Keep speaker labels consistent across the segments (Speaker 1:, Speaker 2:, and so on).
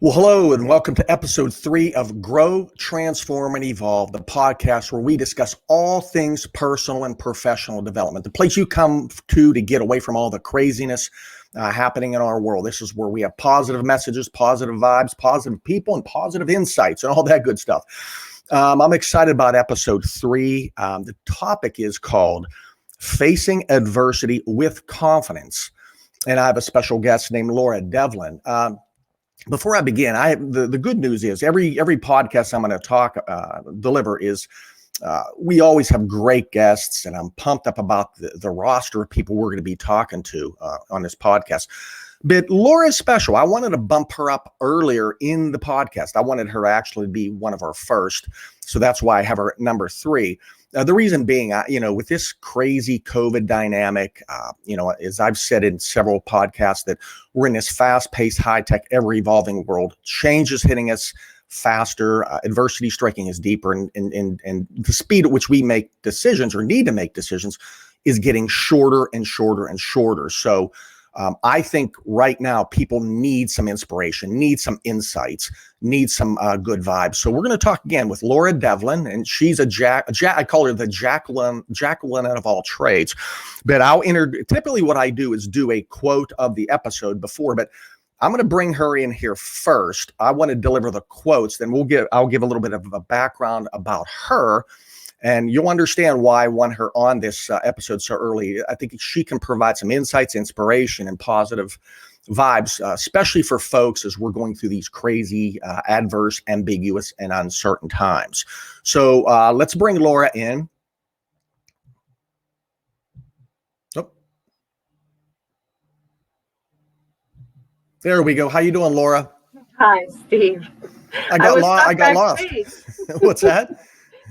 Speaker 1: Well, hello, and welcome to episode 3 of Grow, Transform, and Evolve, the podcast where we discuss all things personal and professional development, the place you come to get away from all the craziness happening in our world. This is where we have positive messages, positive vibes, positive people, and positive insights, and all that good stuff. I'm excited about episode 3. The topic is called Facing Adversity with Confidence, and I have a special guest named Laura Devlin. Before I begin, the good news is every podcast I'm going to deliver is we always have great guests, and I'm pumped up about the roster of people we're going to be talking to on this podcast. But Laura is special. I wanted to bump her up earlier in the podcast. I wanted her to actually be one of our first, so that's why I have her at number 3. The reason being, with this crazy COVID dynamic, as I've said in several podcasts, that we're in this fast-paced, high-tech, ever-evolving world. Change is hitting us faster. Adversity striking us deeper, and the speed at which we make decisions or need to make decisions is getting shorter and shorter and shorter. So I think right now people need some inspiration, need some insights, need some good vibes. So we're going to talk again with Laura Devlin, and she's I call her the Jacqueline out of all trades. But typically what I do is do a quote of the episode before, but I'm going to bring her in here first. I want to deliver the quotes, then I'll give a little bit of a background about her. And you'll understand why I want her on this episode so early. I think she can provide some insights, inspiration, and positive vibes, especially for folks as we're going through these crazy, adverse, ambiguous, and uncertain times. So let's bring Laura in. Oh. There we go. How you doing, Laura?
Speaker 2: Hi, Steve.
Speaker 1: I got lost. What's that?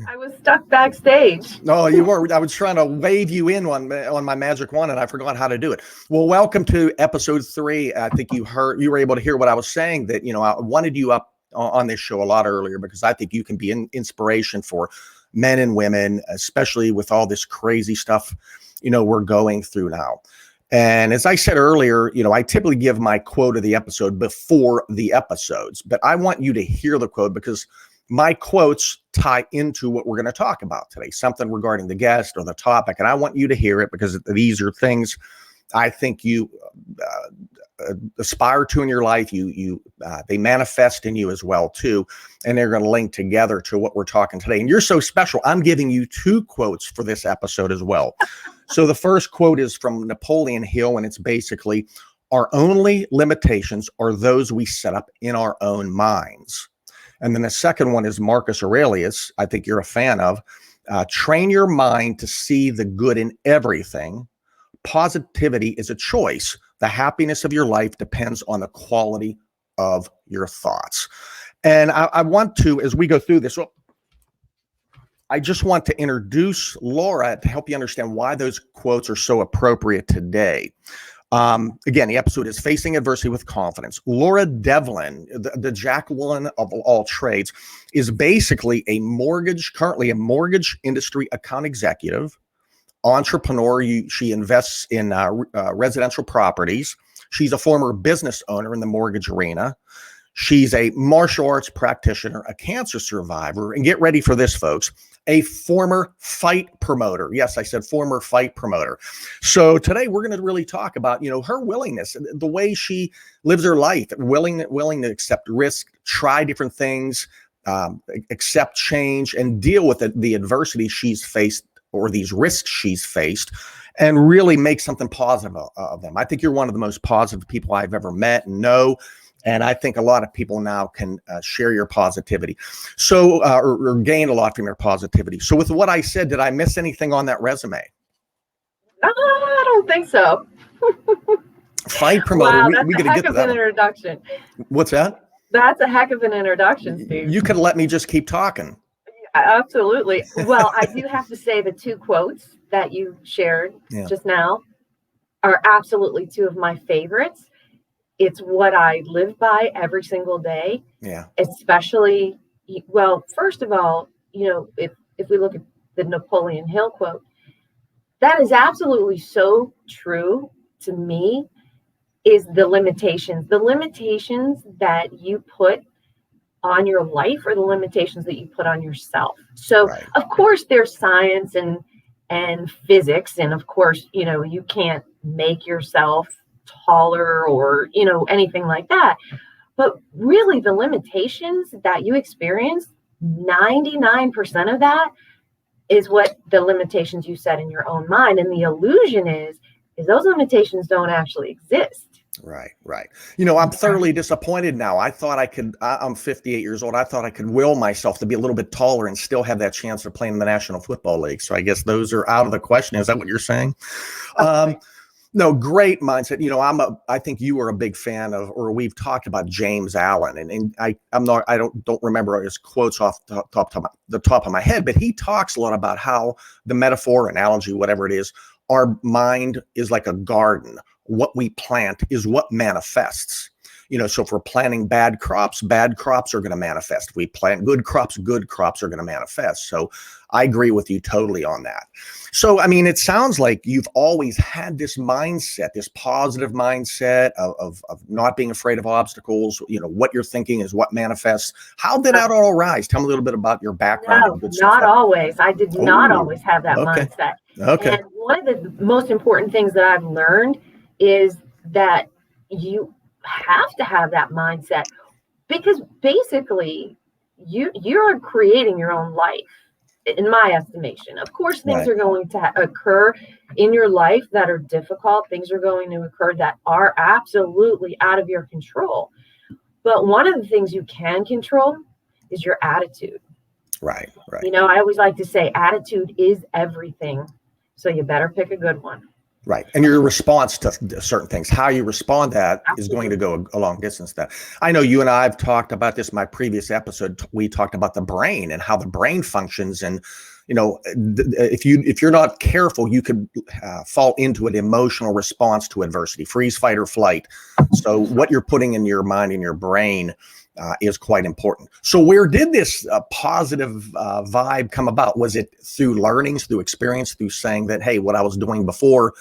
Speaker 2: I was stuck backstage.
Speaker 1: No, you were. I was trying to wave you in on my magic wand, and I forgot how to do it. Well, welcome to episode 3. I think you were able to hear what I was saying, that, I wanted you up on this show a lot earlier because I think you can be an inspiration for men and women, especially with all this crazy stuff, we're going through now. And as I said earlier, I typically give my quote of the episode before the episodes, but I want you to hear the quote because my quotes tie into what we're going to talk about today, something regarding the guest or the topic. And I want you to hear it because these are things I think you aspire to in your life. They manifest in you as well, too. And they're going to link together to what we're talking today. And you're so special. I'm giving you 2 quotes for this episode as well. So the first quote is from Napoleon Hill, and it's basically, our only limitations are those we set up in our own minds. And then the second one is Marcus Aurelius, I think you're a fan of. Train your mind to see the good in everything. Positivity is a choice. The happiness of your life depends on the quality of your thoughts. And I want to, as we go through this, I just want to introduce Laura to help you understand why those quotes are so appropriate today. Again, the episode is Facing Adversity with Confidence. Laura Devlin, the Jacqueline of all trades, is basically currently a mortgage industry account executive, entrepreneur. She invests in residential properties. She's a former business owner in the mortgage arena. She's a martial arts practitioner, a cancer survivor, and get ready for this, folks, a former fight promoter. Yes, I said former fight promoter. So today we're going to really talk about, her willingness, the way she lives her life, willing to accept risk, try different things, accept change, and deal with the adversity she's faced or these risks she's faced, and really make something positive of them. I think you're one of the most positive people I've ever met and know. And I think a lot of people now can share your positivity. So, or gain a lot from your positivity. So with what I said, did I miss anything on that resume?
Speaker 2: No, I don't think so.
Speaker 1: Fight promoter.
Speaker 2: Wow,
Speaker 1: we got to get to that. That's a heck of
Speaker 2: an introduction.
Speaker 1: What's that?
Speaker 2: That's a heck of an introduction, Steve.
Speaker 1: You could let me just keep talking.
Speaker 2: Absolutely. Well, I do have to say the 2 quotes that you shared just now are absolutely 2 of my favorites. It's what I live by every single day. Yeah. Especially, well, first of all, if we look at the Napoleon Hill quote, that is absolutely so true to me. is the limitations. The limitations that you put on your life are the limitations that you put on yourself. So
Speaker 1: Right.
Speaker 2: of course there's science and physics, and of course, you know, you can't make yourself taller or, you know, anything like that. But really the limitations that you experience, 99% of that is what the limitations you set in your own mind. And the illusion is those limitations don't actually exist.
Speaker 1: Right, right. You know, I'm thoroughly disappointed now. I thought I could, I'm 58 years old. I thought I could will myself to be a little bit taller and still have that chance of playing in the National Football League. So I guess those are out of the question. Is that what you're saying? No, great mindset. You know, I think you were a big fan of, or we've talked about James Allen, and I don't remember his quotes off the top of my head, but he talks a lot about how the metaphor, analogy, whatever it is, our mind is like a garden. What we plant is what manifests. You know, so if we're planting bad crops are going to manifest. If we plant good crops are going to manifest. So I agree with you totally on that. So, I mean, it sounds like you've always had this mindset, this positive mindset of not being afraid of obstacles. You know, what you're thinking is what manifests. How did that all arise? Tell me a little bit about your background.
Speaker 2: No, not always. I did not always have that mindset.
Speaker 1: Okay.
Speaker 2: And one of the most important things that I've learned is that you have to have that mindset, because basically you're creating your own life, in my estimation. Of course, things are going to occur in your life that are difficult. Things are going to occur that are absolutely out of your control. But one of the things you can control is your attitude.
Speaker 1: Right.
Speaker 2: You know, I always like to say attitude is everything. So you better pick a good one.
Speaker 1: Right. And your response to certain things, how you respond to that is going to go a long distance. That I know you and I have talked about this in my previous episode. We talked about the brain and how the brain functions. And, you know, if you're not careful, you could fall into an emotional response to adversity, freeze, fight, or flight. So what you're putting in your mind and your brain is quite important. So where did this positive vibe come about? Was it through learnings, through experience, through saying that, hey, what I was doing before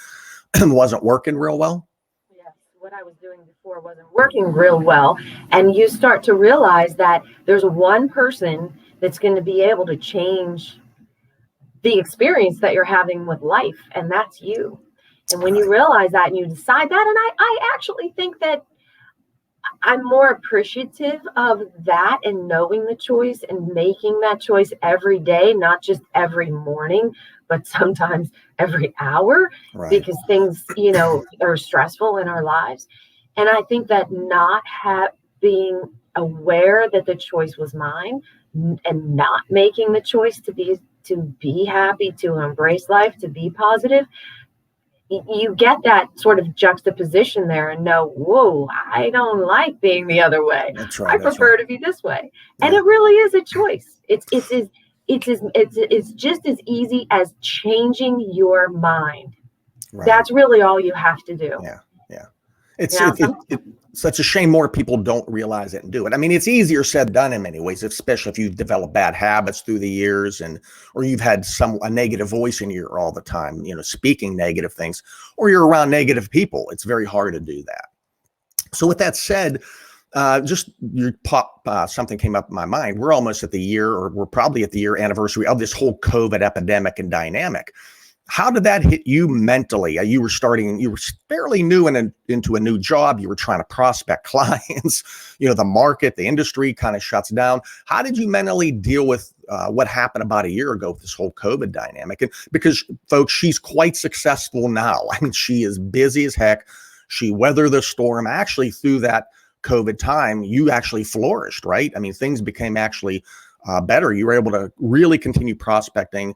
Speaker 1: wasn't working real well?
Speaker 2: Yes, what I was doing before wasn't working real well. And you start to realize that there's one person that's going to be able to change the experience that you're having with life, and that's you. And when you realize that and you decide that, and I actually think that I'm more appreciative of that, and knowing the choice and making that choice every day, not just every morning, but sometimes every hour, because things, you know, are stressful in our lives. And I think that not being aware that the choice was mine and not making the choice to be happy, to embrace life, to be positive, you get that sort of juxtaposition there and know, whoa, I don't like being the other way.
Speaker 1: That's right.
Speaker 2: I prefer to be this way. And it really is a choice. It's just as easy as changing your mind. That's really all you have to do.
Speaker 1: It's such a shame more people don't realize it and do it. I mean, it's easier said than done in many ways, especially if you've developed bad habits through the years, or you've had a negative voice in your ear all the time, you know, speaking negative things, or you're around negative people. It's very hard to do that. So with that said, something came up in my mind. We're almost at the year, or we're probably at the year anniversary of this whole COVID epidemic and dynamic. How did that hit you mentally? You were fairly new into a new job. You were trying to prospect clients. You know, the market, the industry kind of shuts down. How did you mentally deal with what happened about a year ago with this whole COVID dynamic? And because, folks, she's quite successful now. I mean, she is busy as heck. She weathered the storm. Actually, through that COVID time, you actually flourished, right? I mean, things became actually better. You were able to really continue prospecting.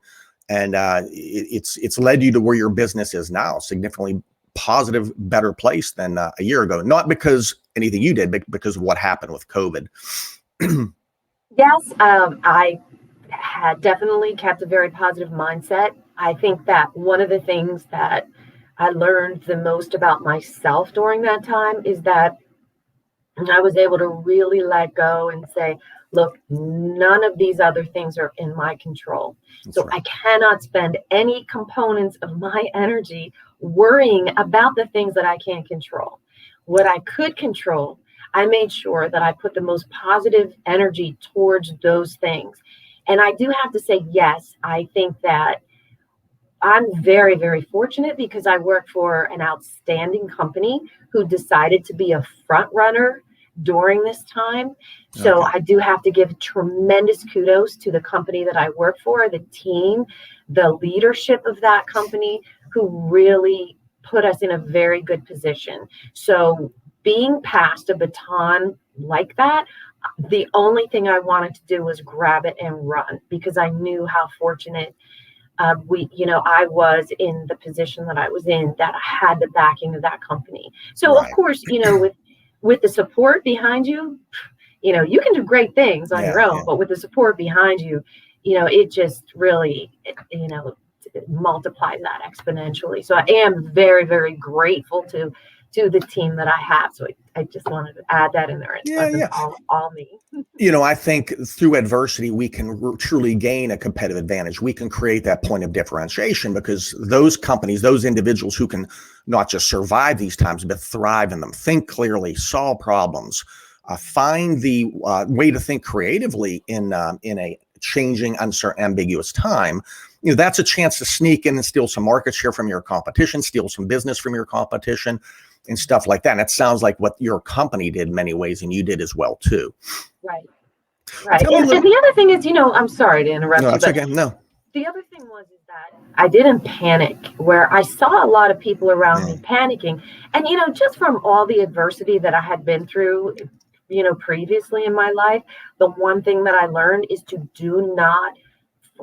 Speaker 1: And it's led you to where your business is now, significantly positive, better place than a year ago. Not because anything you did, but because of what happened with COVID.
Speaker 2: Yes, I had definitely kept a very positive mindset. I think that one of the things that I learned the most about myself during that time is that I was able to really let go and say, look, none of these other things are in my control. So I cannot spend any components of my energy worrying about the things that I can't control. What I could control, I made sure that I put the most positive energy towards those things. And I do have to say, yes, I think that I'm very, very fortunate because I work for an outstanding company who decided to be a front runner during this time. So I do have to give tremendous kudos to the company that I work for, the team, the leadership of that company, who really put us in a very good position. So being passed a baton like that, the only thing I wanted to do was grab it and run, because I knew how fortunate I was in the position that I was in, that I had the backing of that company. So of course, with the support behind you, you can do great things on your own, but with the support behind you, it just really, it multiplies that exponentially. So I am very, very grateful to the team that I have. So I just wanted to add that in there. It wasn't all me.
Speaker 1: I think through adversity, we can truly gain a competitive advantage. We can create that point of differentiation, because those companies, those individuals who can not just survive these times, but thrive in them, think clearly, solve problems, find the way to think creatively in a changing, uncertain, ambiguous time. That's a chance to sneak in and steal some market share from your competition, steal some business from your competition, and stuff like that. And it sounds like what your company did in many ways, and you did as well too.
Speaker 2: Right. And the other thing is, I'm sorry to interrupt you,
Speaker 1: but okay. No.
Speaker 2: The other thing is that I didn't panic, where I saw a lot of people around me panicking. And, just from all the adversity that I had been through, previously in my life, the one thing that I learned is to do not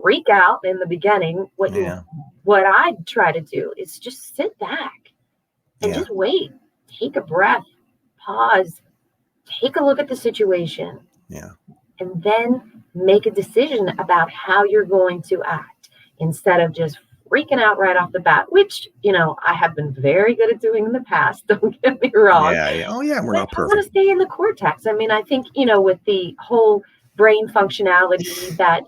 Speaker 2: freak out in the beginning. What I try to do is just sit back and just wait, take a breath, pause, take a look at the situation, and then make a decision about how you're going to act, instead of just freaking out right off the bat, which, I have been very good at doing in the past. Don't get me wrong.
Speaker 1: We're not perfect.
Speaker 2: I want to stay in the cortex. I mean, I think, with the whole brain functionality that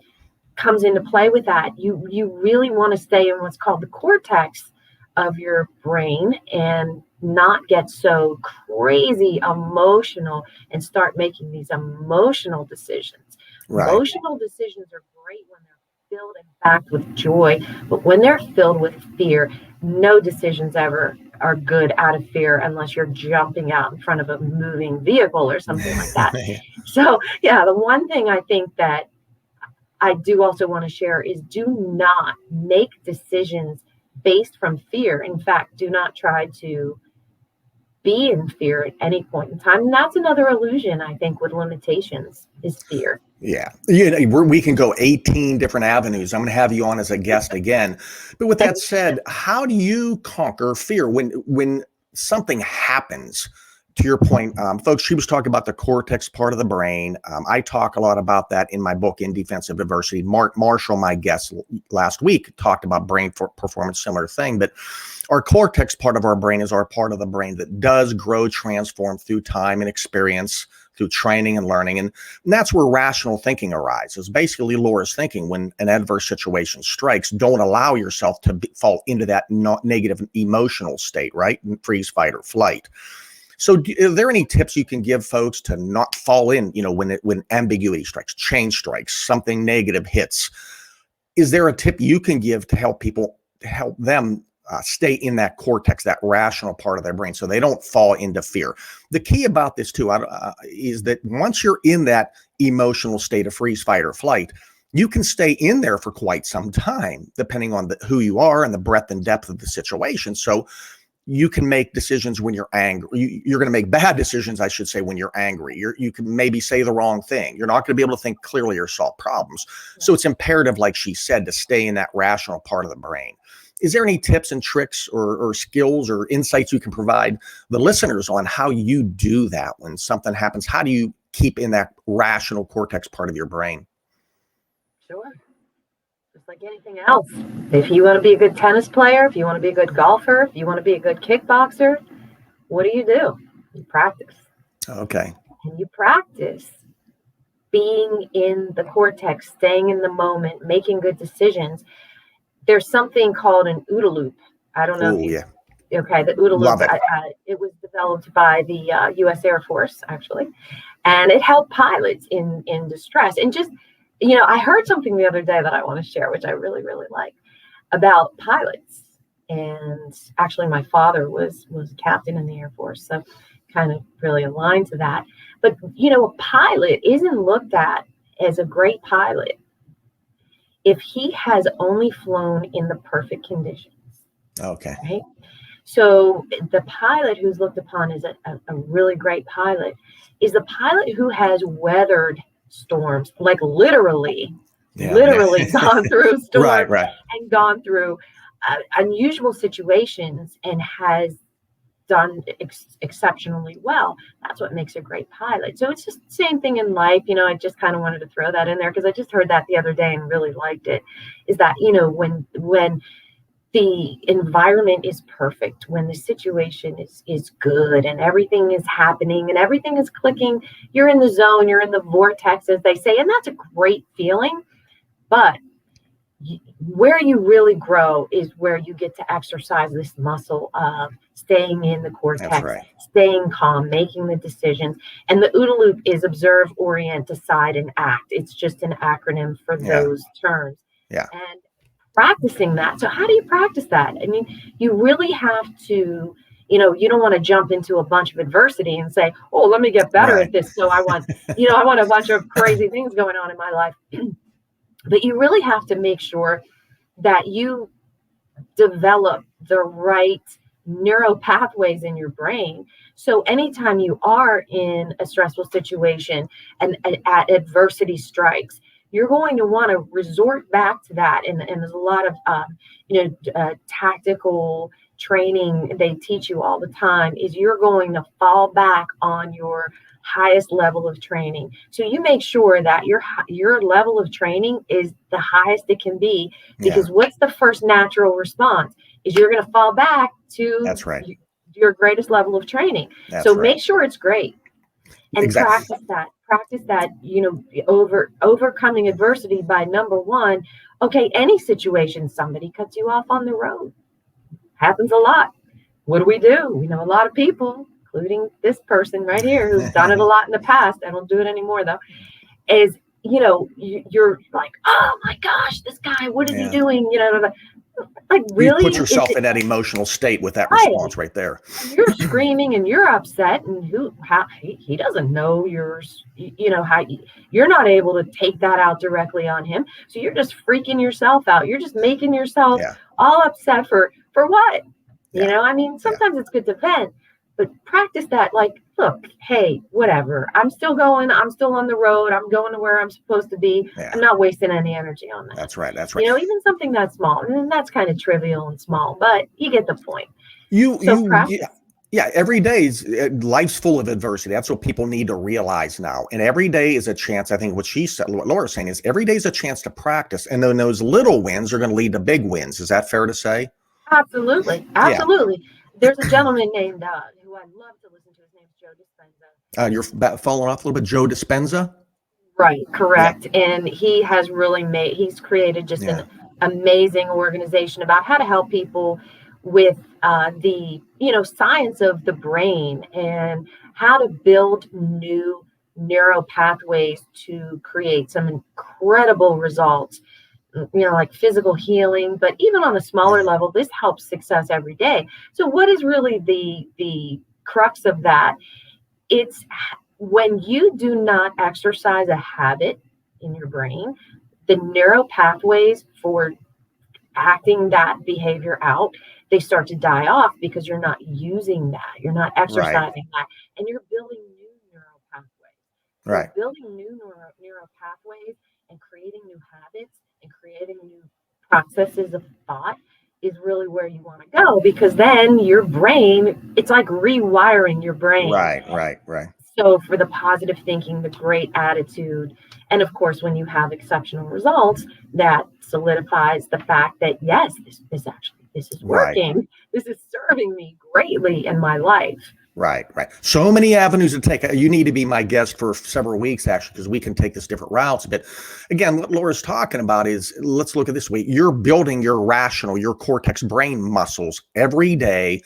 Speaker 2: comes into play with that, you really want to stay in what's called the cortex of your brain, and not get so crazy emotional and start making these emotional decisions. Emotional decisions are great when they're filled and backed with joy, but when they're filled with fear, no decisions ever are good out of fear, unless you're jumping out in front of a moving vehicle or something like that. So the one thing I think that I do also want to share is, do not make decisions based from fear. In fact, do not try to be in fear at any point in time. And that's another illusion, I think, with limitations, is fear.
Speaker 1: We can go 18 different avenues. I'm going to have you on as a guest again. But with that said, how do you conquer fear when something happens? To your point, folks, she was talking about the cortex part of the brain. I talk a lot about that in my book, In Defense of Diversity. Mark Marshall, my guest last week, talked about brain performance, similar thing. But our cortex part of our brain is our part of the brain that does grow, transform through time and experience, through training and learning. And that's where rational thinking arises. Basically, Laura's thinking, when an adverse situation strikes, don't allow yourself to fall into that negative emotional state, right? Freeze, fight, or flight. So are there any tips you can give folks to not fall in, when ambiguity strikes, change strikes, something negative hits? Is there a tip you can give to help them stay in that cortex, that rational part of their brain, so they don't fall into fear? The key about this too is that once you're in that emotional state of freeze, fight, or flight, you can stay in there for quite some time, depending on who you are and the breadth and depth of the situation. So you can make decisions when you're angry. You're going to make bad decisions, I should say, when you're angry. You can maybe say the wrong thing. You're not going to be able to think clearly or solve problems. So it's imperative, like she said, to stay in that rational part of the brain. Is there any tips and tricks or skills or insights you can provide the listeners on how you do that when something happens? How do you keep in that rational cortex part of your brain?
Speaker 2: Sure. Just like anything else. If you want to be a good tennis player, if you want to be a good golfer, if you want to be a good kickboxer, what do? You practice.
Speaker 1: Okay.
Speaker 2: And you practice being in the cortex, staying in the moment, making good decisions. There's something called an OODA Loop. I don't know Okay, the OODA Loop.
Speaker 1: Love it.
Speaker 2: It was developed by the U.S. Air Force, actually, and it helped pilots in distress. And just, I heard something the other day that I want to share, which I really, really like, about pilots. And actually, my father was a captain in the Air Force, so kind of really aligned to that. But a pilot isn't looked at as a great pilot if he has only flown in the perfect conditions.
Speaker 1: Okay.
Speaker 2: Right. So the pilot who's looked upon as a really great pilot is the pilot who has weathered storms, like literally gone through storms and gone through unusual situations and has done exceptionally well. That's what makes a great pilot. So it's just the same thing in life. I just kind of wanted to throw that in there because I just heard that the other day and really liked it. Is that, when the environment is perfect, when the situation is good and everything is happening and everything is clicking, you're in the zone, you're in the vortex, as they say, and that's a great feeling. But where you really grow is where you get to exercise this muscle of staying in the cortex, staying calm, making the decisions. And the OODA Loop is observe, orient, decide, and act. It's just an acronym for those terms.
Speaker 1: Yeah.
Speaker 2: And practicing that. So how do you practice that? I mean, you really have to, you don't want to jump into a bunch of adversity and say, oh, let me get better at this. So I want, I want a bunch of crazy things going on in my life. But you really have to make sure that you develop the right neural pathways in your brain. So anytime you are in a stressful situation and adversity strikes, you're going to want to resort back to that. And there's a lot of, tactical training they teach you all the time is you're going to fall back on your highest level of training. So you make sure that your level of training is the highest it can be, because what's the first natural response is you're going to fall back to your greatest level of training. Make sure it's great and practice that, overcoming adversity by number one. Okay. Any situation, somebody cuts you off on the road, happens a lot. What do? We know a lot of people, including this person right here, who's done it a lot in the past. I don't do it anymore though, is, you're like, oh my gosh, this guy, what is he doing? Like really,
Speaker 1: you put yourself in that emotional state with that response right there.
Speaker 2: You're screaming and you're upset, and he doesn't know how you're not able to take that out directly on him. So you're just freaking yourself out. You're just making yourself all upset for what? Sometimes it's good to vent, but practice that. Like, look, hey, whatever. I'm still on the road. I'm going to where I'm supposed to be. I'm not wasting any energy on that.
Speaker 1: That's right.
Speaker 2: Even something that's small, and that's kind of trivial and small, but you get the point.
Speaker 1: Every day life's full of adversity. That's what people need to realize now. And every day is a chance. I think what Laura's saying is every day is a chance to practice. And then those little wins are going to lead to big wins. Is that fair to say?
Speaker 2: Absolutely. Yeah. There's a gentleman named who I love to listen to. His name's Joe Dispenza.
Speaker 1: You're falling off a little bit. Joe Dispenza?
Speaker 2: Right, correct. Yeah. And he has he's created just an amazing organization about how to help people with the science of the brain and how to build new neural pathways to create some incredible results. Like physical healing, but even on a smaller level, this helps success every day. So what is really the crux of that? It's when you do not exercise a habit in your brain, the neural pathways for acting that behavior out, they start to die off because you're not using that. You're not exercising that. And you're building new neural pathways. So building new neural pathways and creating new habits and creating new processes of thought is really where you want to go, because then your brain, it's like rewiring your brain.
Speaker 1: Right.
Speaker 2: So for the positive thinking, the great attitude, and of course, when you have exceptional results, that solidifies the fact that, yes, this is working. Right. This is serving me greatly in my life.
Speaker 1: Right. So many avenues to take. You need to be my guest for several weeks, actually, because we can take this different routes. But again, what Laura's talking about is, let's look at this way. You're building your cortex brain muscles every day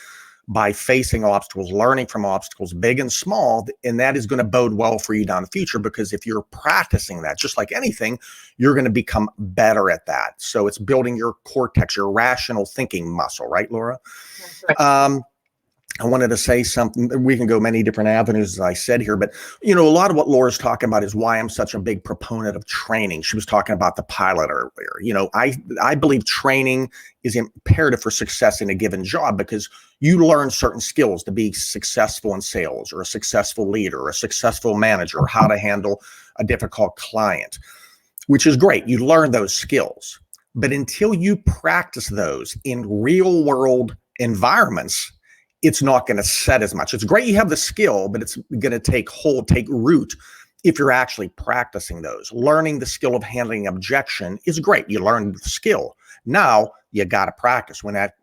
Speaker 1: by facing obstacles, learning from obstacles, big and small, and that is going to bode well for you down the future, because if you're practicing that, just like anything, you're going to become better at that. So it's building your cortex, your rational thinking muscle, right, Laura?
Speaker 2: Right.
Speaker 1: I wanted to say something. We can go many different avenues, as I said here, but a lot of what Laura's talking about is why I'm such a big proponent of training. She was talking about the pilot earlier. I believe training is imperative for success in a given job, because you learn certain skills to be successful in sales, or a successful leader, or a successful manager, or how to handle a difficult client, which is great. You learn those skills, but until you practice those in real world environments, it's not going to set as much. It's great you have the skill, but it's going to take root if you're actually practicing those. Learning the skill of handling objection is great. You learn the skill. Now you got to practice. When that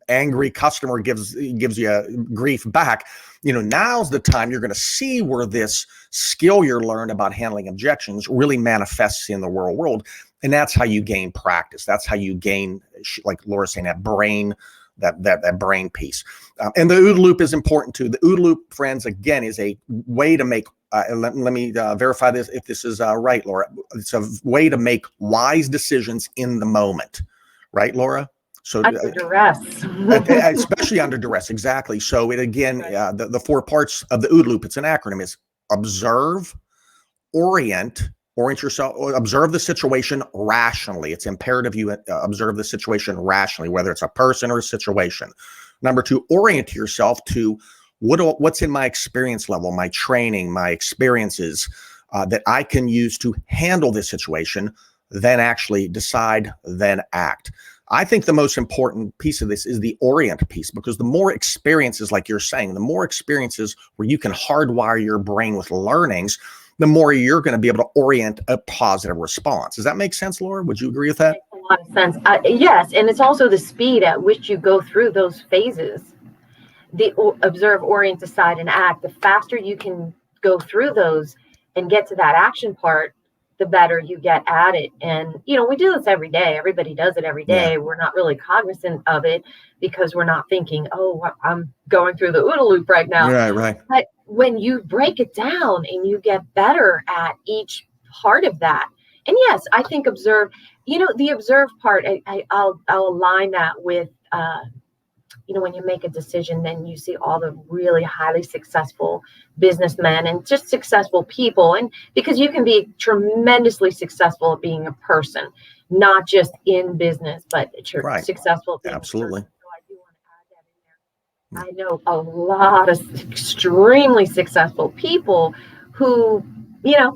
Speaker 1: angry customer gives you grief back, now's the time you're going to see where this skill you learned about handling objections really manifests in the real world. And that's how you gain practice. That's how you gain, like Laura saying, that brain piece. And the OODA Loop is important too. The OODA Loop, friends, again, is a way to make, let me verify this if this is right, Laura. It's a way to make wise decisions in the moment. Right, Laura? So
Speaker 2: under duress.
Speaker 1: Especially under duress, exactly. So it again, the 4 parts of the OODA Loop, it's an acronym, is observe, orient yourself, observe the situation rationally. It's imperative you observe the situation rationally, whether it's a person or a situation. Number 2, orient yourself to what's in my experience level, my training, my experiences that I can use to handle this situation, then actually decide, then act. I think the most important piece of this is the orient piece, because the more experiences, like you're saying, the more experiences where you can hardwire your brain with learnings, the more you're going to be able to orient a positive response. Does that make sense, Laura? Would you agree with that?
Speaker 2: Makes a lot of sense. Yes, and it's also the speed at which you go through those phases. The observe, orient, decide, and act. The faster you can go through those and get to that action part, the better you get at it. And, we do this every day. Everybody does it every day. Yeah. We're not really cognizant of it because we're not thinking, oh, I'm going through the OODA Loop right now.
Speaker 1: Right.
Speaker 2: But when you break it down and you get better at each part of that, and yes, I think observe, the observe part, I'll align that with, when you make a decision, then you see all the really highly successful businessmen and just successful people. And because you can be tremendously successful at being a person, not just in business, but
Speaker 1: right.
Speaker 2: Successful.
Speaker 1: Absolutely.
Speaker 2: So I do want to add that in there. I know a lot of extremely successful people who,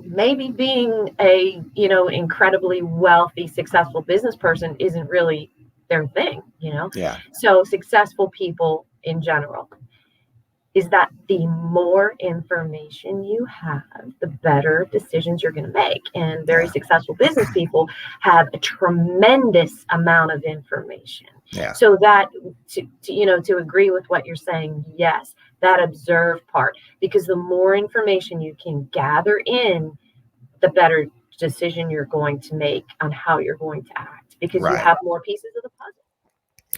Speaker 2: maybe being a, incredibly wealthy, successful business person isn't really their thing,
Speaker 1: Yeah.
Speaker 2: So successful people in general, is that the more information you have, the better decisions you're going to make. And very successful business people have a tremendous amount of information.
Speaker 1: Yeah.
Speaker 2: So that to agree with what you're saying, yes, that observe part, because the more information you can gather in, the better decision you're going to make on how you're going to act, because you have more pieces of the puzzle.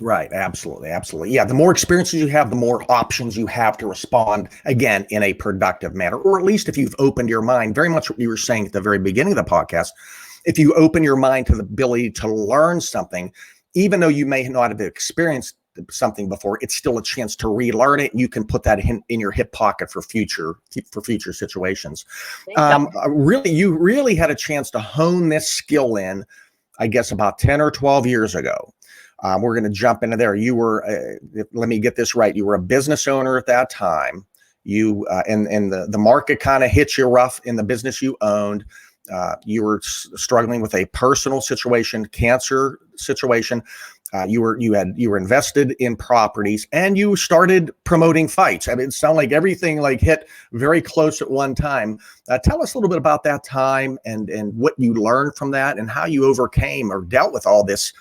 Speaker 1: Right. Absolutely. Yeah. The more experiences you have, the more options you have to respond, again, in a productive manner, or at least if you've opened your mind, very much what you were saying at the very beginning of the podcast, if you open your mind to the ability to learn something, even though you may not have experienced something before, it's still a chance to relearn it. You can put that in your hip pocket for future situations. You really had a chance to hone this skill in, I guess, about 10 or 12 years ago. We're going to jump into there. You were, let me get this right. You were a business owner at that time. You and the market kind of hit you rough in the business you owned. You were struggling with a personal situation, cancer situation. You were invested in properties, and you started promoting fights. I mean, it sounded like everything hit very close at one time. Tell us a little bit about that time and what you learned from that, and how you overcame or dealt with all this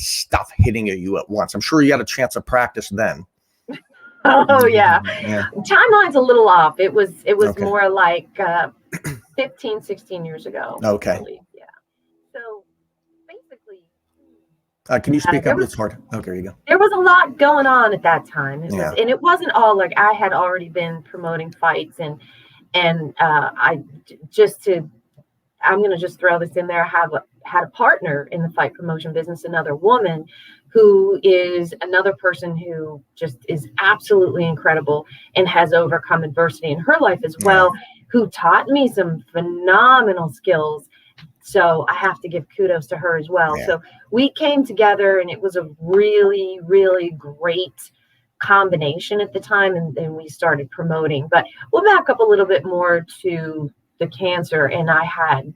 Speaker 1: stuff hitting you at once. I'm sure you had a chance of practice then.
Speaker 2: Oh yeah. Timeline's a little off. It was more like 15, 16 years ago.
Speaker 1: Okay.
Speaker 2: Yeah. So basically,
Speaker 1: Can you speak up? It's hard. Okay, there you go.
Speaker 2: There was a lot going on at that time. And it wasn't all like I had already been promoting fights and I'm going to just throw this in there. I had a partner in the fight promotion business, another woman who is another person who just is absolutely incredible and has overcome adversity in her life as well, who taught me some phenomenal skills. So I have to give kudos to her as well. So we came together and it was a really, really great combination at the time. And we started promoting, but we'll back up a little bit more to the cancer. And I had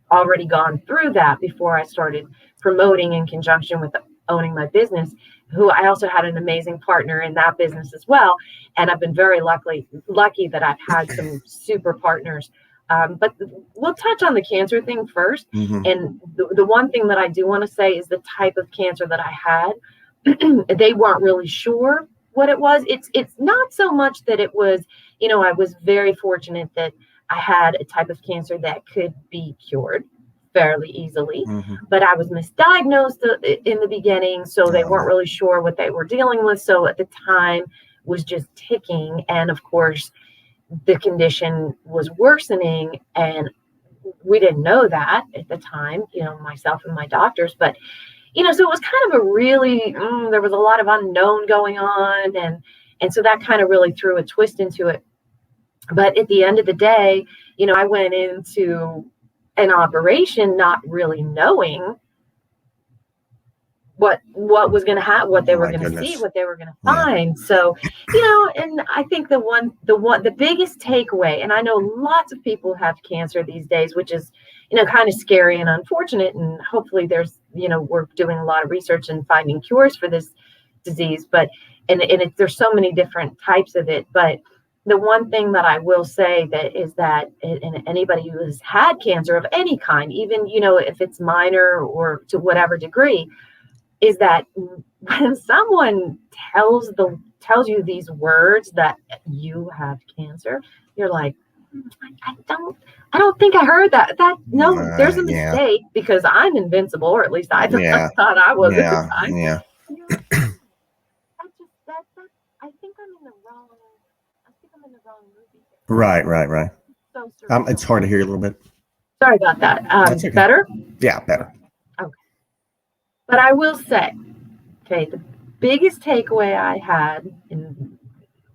Speaker 2: already gone through that before I started promoting in conjunction with owning my business, who I also had an amazing partner in that business as well. And I've been very lucky that I've had some super partners. But we'll touch on the cancer thing first. And the one thing that I do want to say is the type of cancer that I had, they weren't really sure what it was. It's not so much that it was, I was very fortunate that I had a type of cancer that could be cured fairly easily, but I was misdiagnosed in the beginning. So they weren't really sure what they were dealing with. So at the time was just ticking. And of course, the condition was worsening, and we didn't know that at the time, myself and my doctors, but, so it was kind of a really, there was a lot of unknown going on. And so that kind of really threw a twist into it. But at the end of the day, I went into an operation not really knowing what was going to happen, what they were going to see, what they were going to find. So, and I think the biggest takeaway, and I know lots of people have cancer these days, which is, kind of scary and unfortunate. And hopefully there's, we're doing a lot of research and finding cures for this disease, but, there's so many different types of it. But the one thing that I will say is that anybody who has had cancer of any kind, even, if it's minor or to whatever degree, is that when someone tells you these words that you have cancer, you're like, I don't think I heard that. There's a mistake because I'm invincible, or at least I thought I was at the time.
Speaker 1: Yeah.
Speaker 2: I think I'm in the wrong movie.
Speaker 1: Right.
Speaker 2: So
Speaker 1: it's hard to hear you a little bit.
Speaker 2: Sorry about that.
Speaker 1: Okay.
Speaker 2: Better?
Speaker 1: Yeah, better.
Speaker 2: Okay. But I will say, the biggest takeaway I had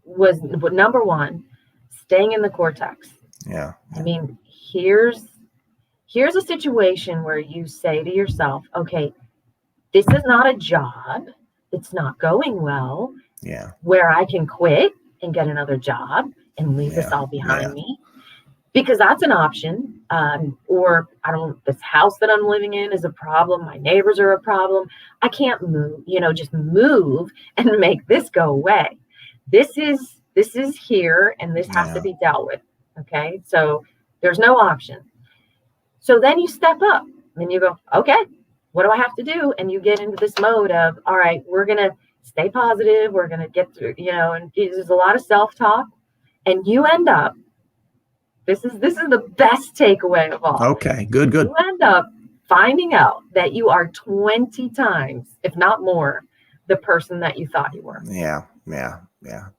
Speaker 2: was number one, staying in the cortex.
Speaker 1: Yeah.
Speaker 2: I mean, here's a situation where you say to yourself, okay, this is not a job. It's not going well.
Speaker 1: Yeah.
Speaker 2: Where I can quit and get another job and leave this all behind me. Because that's an option. Or this house that I'm living in is a problem. My neighbors are a problem. I can't move, just move and make this go away. This is here, and this has to be dealt with. Okay. So there's no option. So then you step up and you go, okay, what do I have to do? And you get into this mode of, all right, we're going to stay positive. We're going to get through, and there's a lot of self-talk, and you end up, this is the best takeaway of all.
Speaker 1: Okay, good.
Speaker 2: You end up finding out that you are 20 times, if not more, the person that you thought you were.
Speaker 1: Yeah.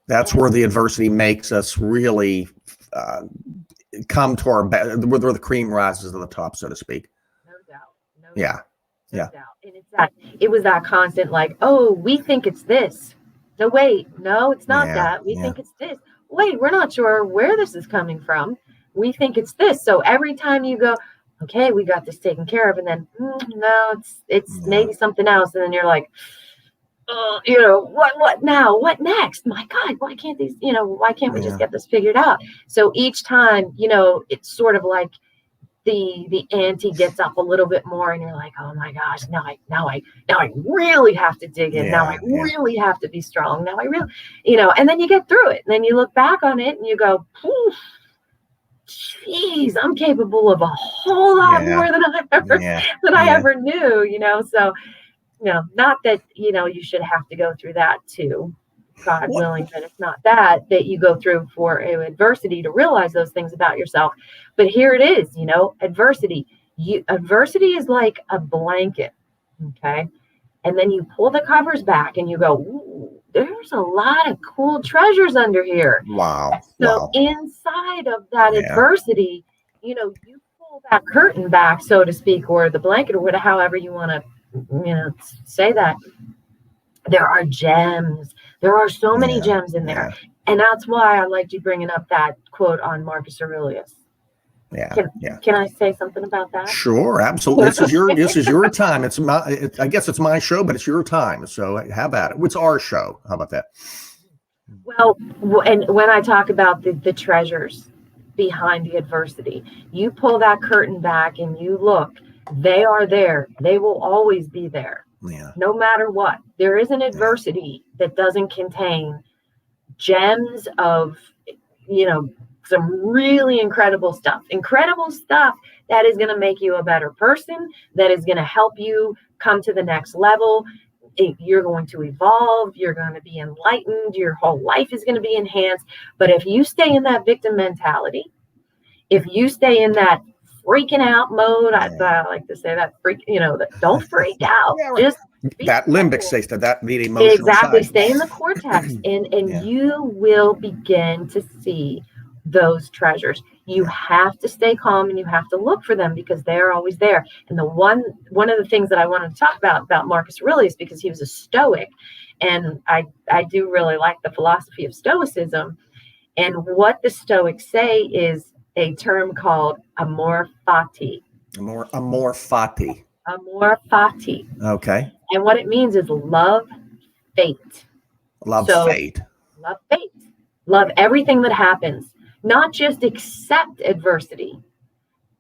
Speaker 1: That's where the adversity makes us really come to our best, where the cream rises to the top, so to speak.
Speaker 2: No doubt.
Speaker 1: Yeah.
Speaker 2: And it was that constant, like, oh, we think it's this. No, wait, no, it's not that. We think it's this. Wait, we're not sure where this is coming from. We think it's this. So every time you go, okay, we got this taken care of, and then no, it's maybe something else, and then you're like, what now? What next? My God, why can't these? Why can't we just get this figured out? So each time, it's sort of like the ante gets up a little bit more, and you're like, oh my gosh, now I really have to dig in. Now I really have to be strong. Now I really, and then you get through it, and then you look back on it and you go, geez, I'm capable of a whole lot more than I ever knew, so, not that, you should have to go through that too. God willing that it's not that you go through for adversity to realize those things about yourself. But here it is, adversity. Adversity is like a blanket. Okay. And then you pull the covers back and you go, ooh, there's a lot of cool treasures under here.
Speaker 1: Wow.
Speaker 2: So inside of that adversity, you pull that curtain back, so to speak, or the blanket, or whatever, however you want to, say that. There are gems. There are so many gems in there. And that's why I liked you bringing up that quote on Marcus Aurelius. Can I say something about that?
Speaker 1: Sure, absolutely. This is your time. I guess it's my show, but it's your time. So have at it. It's our show. How about that?
Speaker 2: Well, and when I talk about the treasures behind the adversity, you pull that curtain back and you look. They are there. They will always be there.
Speaker 1: Yeah.
Speaker 2: No matter what. There is an adversity that doesn't contain gems of, some really incredible stuff that is going to make you a better person, that is going to help you come to the next level. You're going to evolve. You're going to be enlightened. Your whole life is going to be enhanced. But if you stay in that victim mentality, if you stay in that freaking out mode, I like to say that don't freak out. Just
Speaker 1: that limbic system, the emotional
Speaker 2: exactly
Speaker 1: side.
Speaker 2: Stay in the cortex, and you will begin to see those treasures. You have to stay calm and you have to look for them because they're always there. And one of the things that I wanted to talk about Marcus Aurelius, because he was a Stoic, and I do really like the philosophy of Stoicism. And what the Stoics say is a term called amor fati.
Speaker 1: Amor fati.
Speaker 2: Amor fati.
Speaker 1: Okay.
Speaker 2: And what it means is love fate.
Speaker 1: Love fate.
Speaker 2: Love fate. Love everything that happens. Not just accept adversity.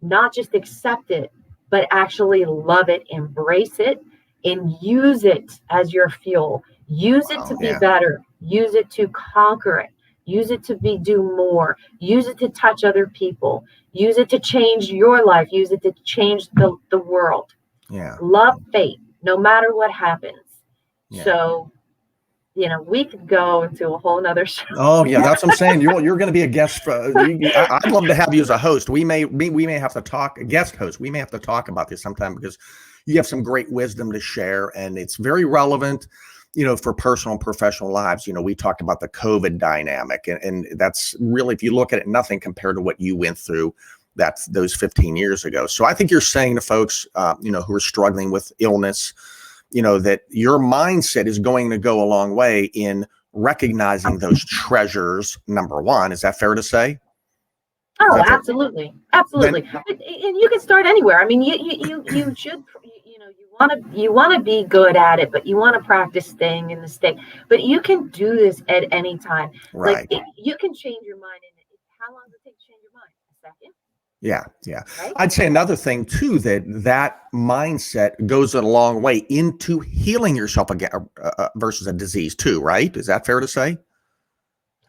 Speaker 2: Not just accept it, but actually love it, embrace it, and use it as your fuel. Use it to be better. Use it to conquer it. Use it to do more. Use it to touch other people. Use it to change your life. Use it to change the world.
Speaker 1: Yeah.
Speaker 2: Love fate, no matter what happens. Yeah. So, we could go into a whole nother show.
Speaker 1: Oh yeah, that's what I'm saying. You're going to be a guest. I'd love to have you as a host. We may have to talk, a guest host. We may have to talk about this sometime because you have some great wisdom to share, and it's very relevant, for personal and professional lives. We talked about the COVID dynamic, and that's really, if you look at it, nothing compared to what you went through those 15 years ago. So I think you're saying to folks, who are struggling with illness, that your mindset is going to go a long way in recognizing those treasures. Number one, is that fair to say?
Speaker 2: Oh, absolutely. Absolutely. And you can start anywhere. I mean, you should, you want to be good at it, but you want to practice staying in the state, but you can do this at any time.
Speaker 1: Right.
Speaker 2: Like you can change your mind. How long does it take to change your mind? A second?
Speaker 1: Yeah. Right? I'd say another thing too, that mindset goes a long way into healing yourself again versus a disease too, right? Is that fair to say?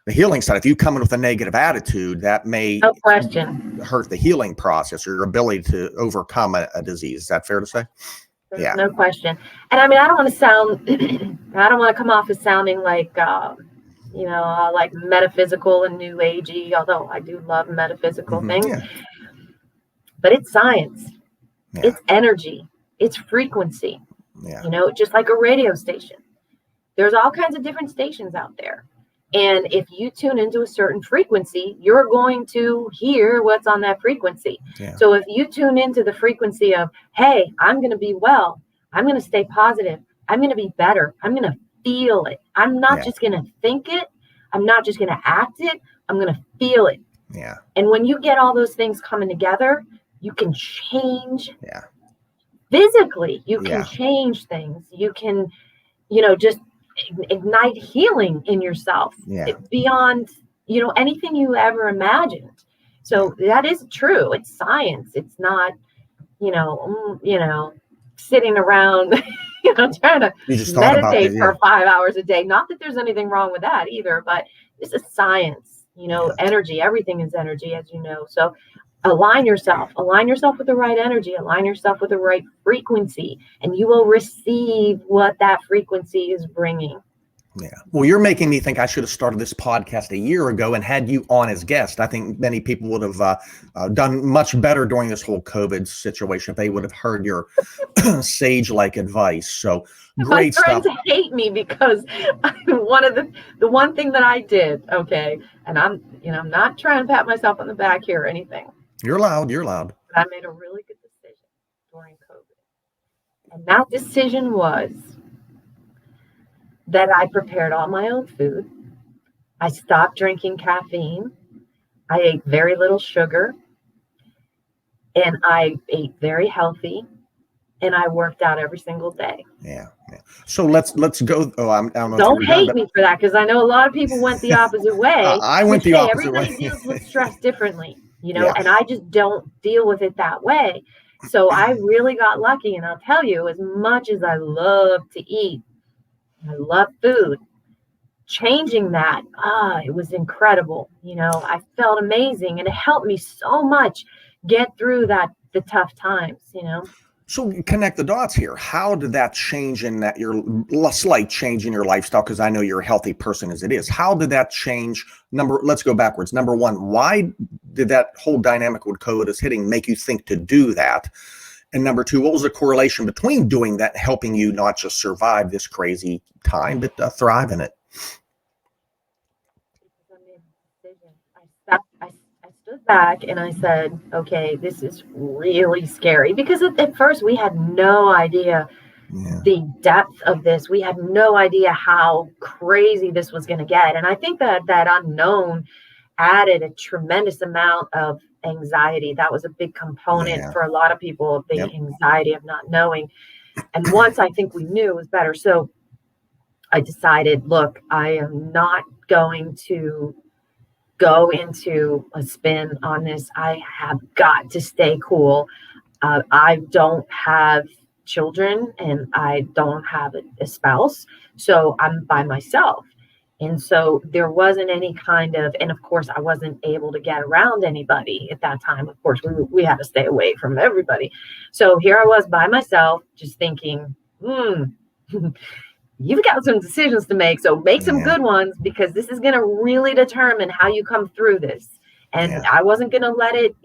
Speaker 1: The healing side, if you come in with a negative attitude, that may hurt the healing process or your ability to overcome a disease. Is that fair to say?
Speaker 2: There's no question. And I mean, I don't want to come off as sounding like, like metaphysical and new agey, although I do love metaphysical things. Yeah. But it's science. Yeah. It's energy. It's frequency. Yeah. Just like a radio station. There's all kinds of different stations out there. And if you tune into a certain frequency, you're going to hear what's on that frequency. Yeah. So if you tune into the frequency of, hey, I'm going to be well, I'm going to stay positive, I'm going to be better, I'm going to feel it. I'm not just going to think it. I'm not just going to act it. I'm going to feel it. Yeah. And when you get all those things coming together, you can change physically. You can change things. You can, just ignite healing in yourself beyond, anything you ever imagined. So that is true. It's science. It's not, sitting around, trying to meditate for 5 hours a day. Not that there's anything wrong with that either, but this is science, energy. Everything is energy, as you know. So align yourself with the right energy, align yourself with the right frequency, and you will receive what that frequency is bringing.
Speaker 1: Yeah. Well, you're making me think I should have started this podcast a year ago and had you on as guest. I think many people would have done much better during this whole COVID situation if they would have heard your sage-like advice. So great
Speaker 2: My friends
Speaker 1: stuff.
Speaker 2: hate me because the one thing that I did, okay, and I'm not trying to pat myself on the back here or anything.
Speaker 1: You're loud. You're loud.
Speaker 2: But I made a really good decision during COVID. And that decision was that I prepared all my own food. I stopped drinking caffeine. I ate very little sugar. And I ate very healthy. And I worked out every single day.
Speaker 1: Yeah. So let's go. Oh, I don't know.
Speaker 2: Don't hate me for that, because I know a lot of people went the opposite way.
Speaker 1: I went the opposite way.
Speaker 2: Everybody deals with stress differently, and I just don't deal with it that way. So I really got lucky. And I'll tell you, as much as I love to eat, I love food, changing that, it was incredible. I felt amazing, and it helped me so much get through the tough times,
Speaker 1: So connect the dots here. How did that change in that your slight change in your lifestyle? Because I know you're a healthy person as it is. How did that change? Let's go backwards. Number one, why did that whole dynamic with COVID is hitting make you think to do that? And number two, what was the correlation between doing that, helping you not just survive this crazy time, but thrive in it?
Speaker 2: I stood back and I said, okay, this is really scary, because at first we had no idea the depth of this. We had no idea how crazy this was going to get. And I think that unknown added a tremendous amount of anxiety. That was a big component for a lot of people, the anxiety of not knowing. And once I think we knew, it was better. So I decided, look, I am not going to go into a spin on this. I have got to stay cool. I don't have children and I don't have a spouse. So I'm by myself. And so there wasn't any kind of, and of course I wasn't able to get around anybody at that time. Of course, we had to stay away from everybody. So here I was by myself, just thinking, you've got some decisions to make. So make some good ones, because this is going to really determine how you come through this. And I wasn't going to let it,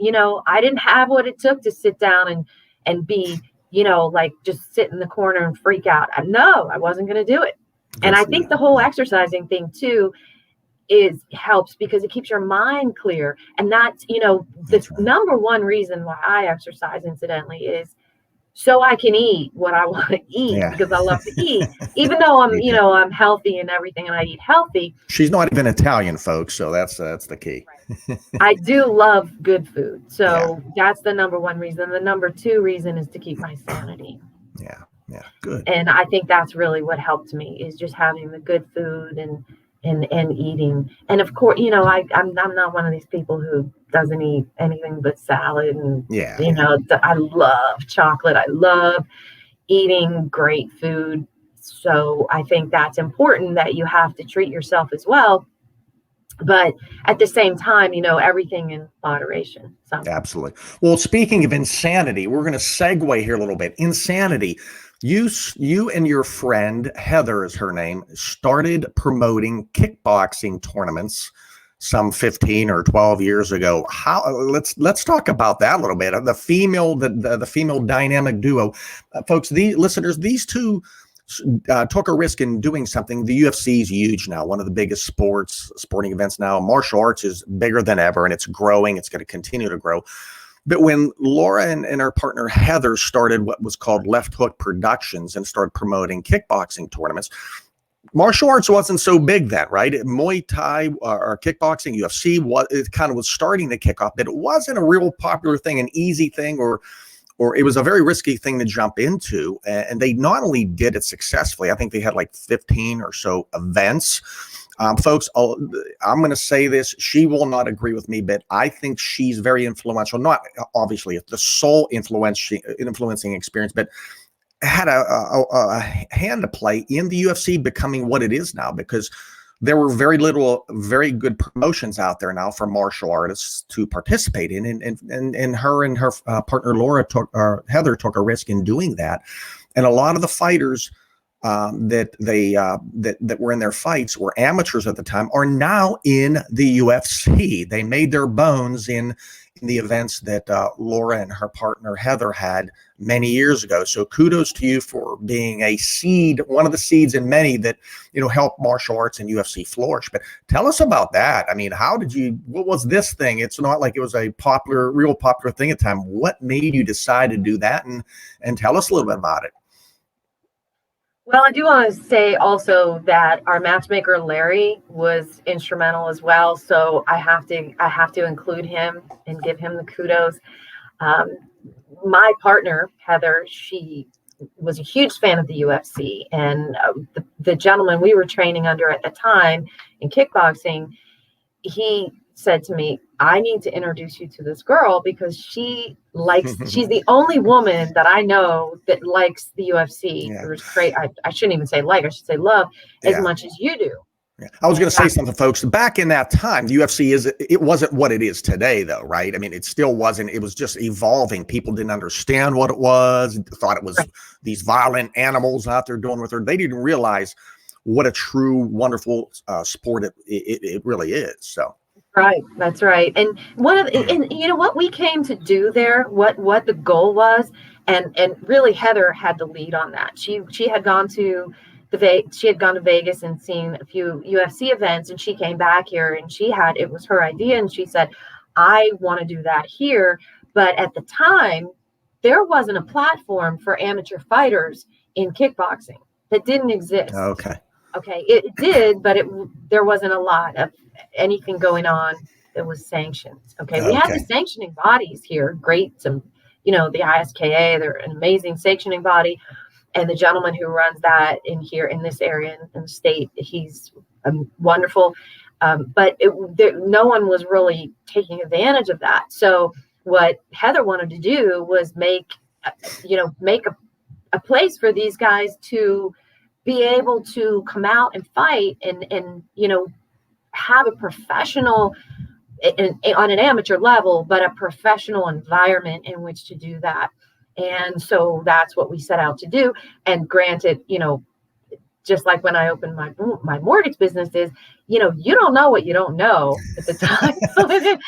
Speaker 2: I didn't have what it took to sit down and be, like just sit in the corner and freak out. No, I wasn't going to do it. And I think the whole exercising thing too helps, because it keeps your mind clear. And that's, the number one reason why I exercise, incidentally, is so I can eat what I want to eat, because I love to eat, even though I'm, I'm healthy and everything, and I eat healthy.
Speaker 1: She's not even Italian, folks. So that's the key.
Speaker 2: Right. I do love good food. So that's the number one reason. The number two reason is to keep my sanity.
Speaker 1: Yeah. Good.
Speaker 2: And I think that's really what helped me, is just having the good food and eating. And of course, I'm not one of these people who doesn't eat anything but salad. And, I love chocolate. I love eating great food. So I think that's important, that you have to treat yourself as well. But at the same time, everything in moderation. So.
Speaker 1: Absolutely. Well, speaking of insanity, we're going to segue here a little bit. Insanity. You and your friend, Heather is her name, started promoting kickboxing tournaments some 15 or 12 years ago. Let's talk about that a little bit. The female dynamic duo. Folks, the listeners, these two took a risk in doing something. The UFC is huge now, one of the biggest sporting events now. Martial arts is bigger than ever, and it's growing. It's going to continue to grow. But when Laura and her partner Heather started what was called Left Hook Productions and started promoting kickboxing tournaments, martial arts wasn't so big then, right? Muay Thai or kickboxing, UFC, it kind of was starting to kick off, but it wasn't a real popular thing, an easy thing, or it was a very risky thing to jump into. And they not only did it successfully, I think they had like 15 or so events. Folks, I'm going to say this. She will not agree with me, but I think she's very influential. Not obviously the sole influencing experience, but had a hand to play in the UFC becoming what it is now, because there were very very good promotions out there now for martial artists to participate in. And her and her partner Laura Heather took a risk in doing that. And a lot of the fighters that were in their fights were amateurs at the time are now in the UFC. They made their bones in the events that Laura and her partner Heather had many years ago. So kudos to you for being a seed, one of the seeds in many that, you know, help martial arts and UFC flourish. But tell us about that. I mean, what was this thing? It's not like it was a real popular thing at the time. What made you decide to do that? And tell us a little bit about it.
Speaker 2: Well, I do want to say also that our matchmaker Larry was instrumental as well. So I have to include him and give him the kudos. My partner Heather, she was a huge fan of the UFC, and the gentleman we were training under at the time in kickboxing, he said to me, I need to introduce you to this girl because she's the only woman that I know that likes the UFC.
Speaker 1: Yeah.
Speaker 2: It was great. I shouldn't even say like, I should say love as much as you do.
Speaker 1: Yeah. I was going to say something, folks. Back in that time, the UFC it wasn't what it is today, though, right? I mean, it still wasn't. It was just evolving. People didn't understand what it was. Thought it was these violent animals out there doing what they didn't realize what a true, wonderful sport it really is. So.
Speaker 2: Right, that's right. And and you know what we came to do there, what the goal was, and really Heather had the lead on that. She had gone to Vegas and seen a few UFC events, and she came back here and it was her idea, and she said, I want to do that here. But at the time, there wasn't a platform for amateur fighters in kickboxing. That didn't exist. Okay, it did, but there wasn't a lot of anything going on that was sanctioned. Okay, we had the sanctioning bodies here, the ISKA, they're an amazing sanctioning body, and the gentleman who runs that in this area in the state, he's wonderful, but no one was really taking advantage of that. So what Heather wanted to do was make a place for these guys to be able to come out and fight and have a professional on an amateur level, but a professional environment in which to do that. And so that's what we set out to do. And granted, just like when I opened my mortgage business is, you don't know what you don't know at the time.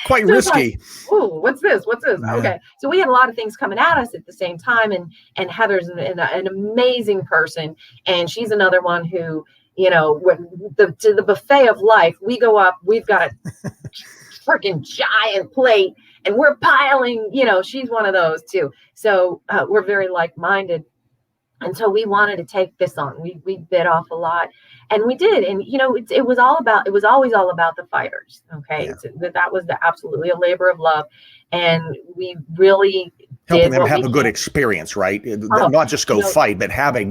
Speaker 1: Quite risky.
Speaker 2: Like, ooh, what's this? Yeah. Okay. So we had a lot of things coming at us at the same time. And Heather's an amazing person. And she's another one who, to the buffet of life, we go up, we've got a freaking giant plate and we're piling, she's one of those too. So we're very like-minded. And so we wanted to take this on. We bit off a lot, and we did. And it was always all about the fighters. Okay, yeah. That was absolutely a labor of love, and we really
Speaker 1: helping them have a good experience, right? Not just go fight, but have a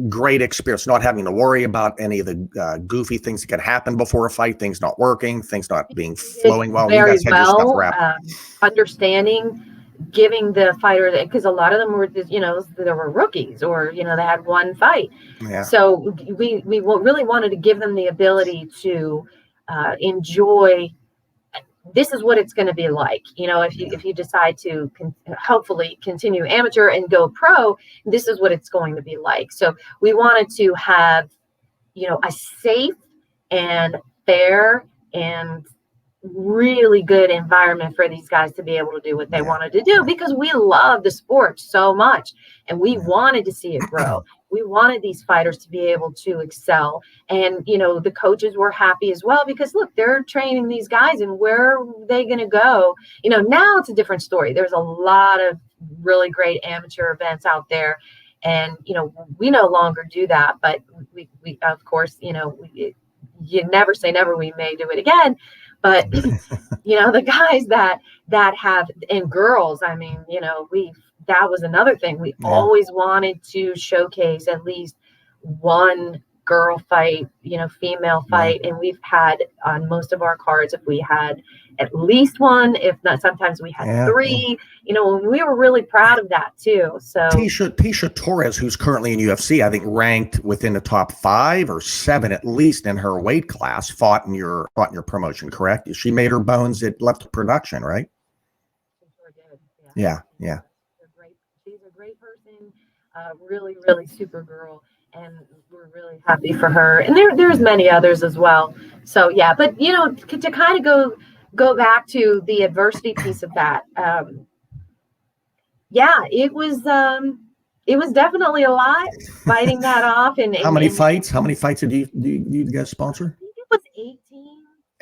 Speaker 1: great experience. Not having to worry about any of the goofy things that can happen before a fight. Things not working, things not being flowing well.
Speaker 2: Very understanding. Giving the fighter, because a lot of them were, there were rookies or, they had one fight. Yeah. So we really wanted to give them the ability to enjoy. This is what it's going to be like. If you decide to hopefully continue amateur and go pro, this is what it's going to be like. So we wanted to have, a safe and fair and really good environment for these guys to be able to do what they wanted to do, because we love the sport so much and we wanted to see it grow. We wanted these fighters to be able to excel, and the coaches were happy as well, because look, they're training these guys, and where are they going to go? Now it's a different story. There's a lot of really great amateur events out there, and we no longer do that, but we of course, you never say never, we may do it again. But, the guys that have, and girls, I mean, that was another thing. We always wanted to showcase at least one girl fight, female fight. And we've had on most of our cards, if we had at least one, if not, sometimes we had three, we were really proud of that too. So
Speaker 1: Tisha Torres, who's currently in UFC, I think ranked within the top 5 or 7, at least in her weight class, fought in your promotion, correct? She made her bones at Left Production, right?
Speaker 2: She sure did.
Speaker 1: Yeah.
Speaker 2: She's a great person. Really, really super girl. And we're really happy for her. And there's many others as well. So yeah, but to kind of go back to the adversity piece of that. Yeah, it was definitely a lot fighting that off. And
Speaker 1: how many fights did you guys sponsor?
Speaker 2: I think it was 18.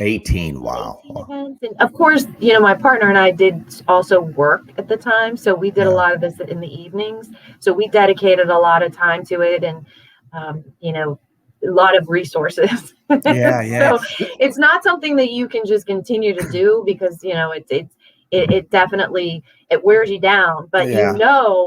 Speaker 1: 18. Wow.
Speaker 2: 18 events. And of course, my partner and I did also work at the time. So we did a lot of this in the evenings. So we dedicated a lot of time to it, and, a lot of resources.
Speaker 1: Yeah.
Speaker 2: So it's not something that you can just continue to do, because, it definitely, it wears you down. But